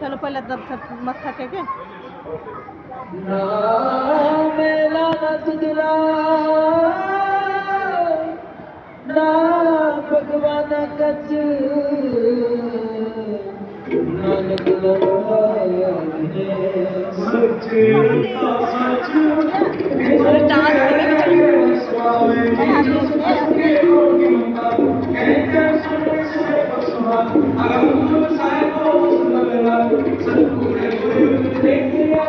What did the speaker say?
चलो पहले मत्था टेके ना मेला ना तुझला ना भगवान कच नानक लखाया सच्चे सच